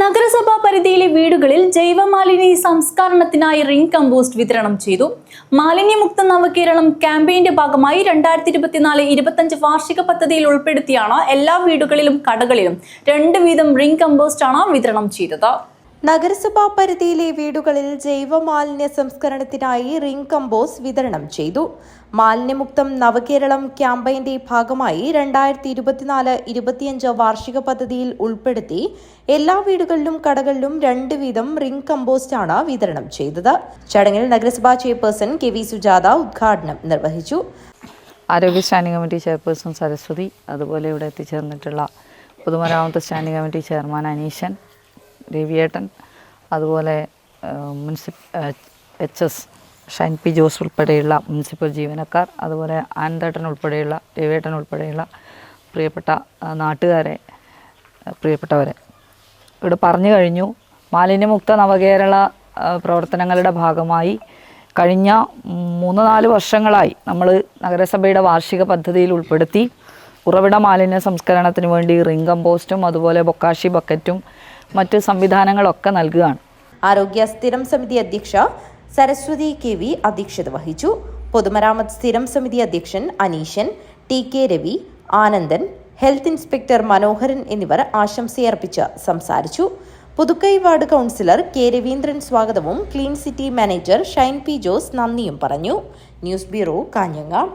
നഗരസഭാ പരിധിയിലെ വീടുകളിൽ ജൈവമാലിന്യ സംസ്കരണത്തിനായി റിംഗ് കമ്പോസ്റ്റ് വിതരണം ചെയ്തു. മാലിന്യമുക്ത നവകേരളം ക്യാമ്പയിന്റെ ഭാഗമായി 2024-25 വാർഷിക പദ്ധതിയിൽ ഉൾപ്പെടുത്തിയാണ് എല്ലാ വീടുകളിലും കടകളിലും 2 വീതം റിംഗ് കമ്പോസ്റ്റാണ് വിതരണം ചെയ്തത്. നഗരസഭാ പരിധിയിലെ വീടുകളിൽ ജൈവമാലിന്യ സംസ്കരണത്തിനായി റിംഗ് കമ്പോസ്റ്റ് വിതരണം ചെയ്തു. മാലിന്യമുക്തം നവകേരളം ക്യാമ്പയിന്റെ ഭാഗമായി 2024-25 വാർഷിക പദ്ധതിയിൽ ഉൾപ്പെടുത്തി എല്ലാ വീടുകളിലും കടകളിലും 2 വീതം റിംഗ് കമ്പോസ്റ്റാണ് വിതരണം ചെയ്തത്. ചടങ്ങിൽ നഗരസഭാ ചെയർപേഴ്സൺ KV സുജാത ഉദ്ഘാടനം നിർവഹിച്ചു. ആരോഗ്യ സ്റ്റാൻഡിംഗ് കമ്മിറ്റി ചെയർപേഴ്സൺ സരസ്വതി, അതുപോലെ ഇവിടെ എത്തിച്ചേർന്നിട്ടുള്ള പൊതുമരാമത്ത് സ്റ്റാൻഡിംഗ് കമ്മിറ്റി ചെയർമാൻ അനീഷൻ, രവിയേട്ടൻ, അതുപോലെ HS ഷൈൻ പി ജോസ് ഉൾപ്പെടെയുള്ള മുനിസിപ്പൽ ജീവനക്കാർ, അതുപോലെ ആനന്ദേട്ടൻ ഉൾപ്പെടെയുള്ള രവിയേട്ടൻ ഉൾപ്പെടെയുള്ള പ്രിയപ്പെട്ട നാട്ടുകാരെ, പ്രിയപ്പെട്ടവരെ ഇവിടെ പറഞ്ഞു കഴിഞ്ഞു. മാലിന്യമുക്ത നവകേരള പ്രവർത്തനങ്ങളുടെ ഭാഗമായി കഴിഞ്ഞ 3-4 വർഷങ്ങളായി നമ്മൾ നഗരസഭയുടെ വാർഷിക പദ്ധതിയിൽ ഉൾപ്പെടുത്തി ഉറവിട മാലിന്യ സംസ്കരണത്തിന് വേണ്ടി റിംഗ് കമ്പോസ്റ്റും അതുപോലെ ബൊക്കാഷി ബക്കറ്റും മറ്റ് സംവിധാനങ്ങളൊക്കെ നൽകുകയാണ്. ആരോഗ്യ സ്ഥിരം സമിതി അധ്യക്ഷ സരസ്വതി KV അധ്യക്ഷത വഹിച്ചു. പൊതുമരാമത്ത് സ്ഥിരം സമിതി അധ്യക്ഷൻ Aneeshan, TK Ravi, Anandan, health inspector Manoharan എന്നിവർ ആശംസയർപ്പിച്ച് സംസാരിച്ചു. Puthukkai ward councillor K Raveendran സ്വാഗതവും clean city manager Shine P Jose നന്ദിയും പറഞ്ഞു. News bureau, Kanhangad.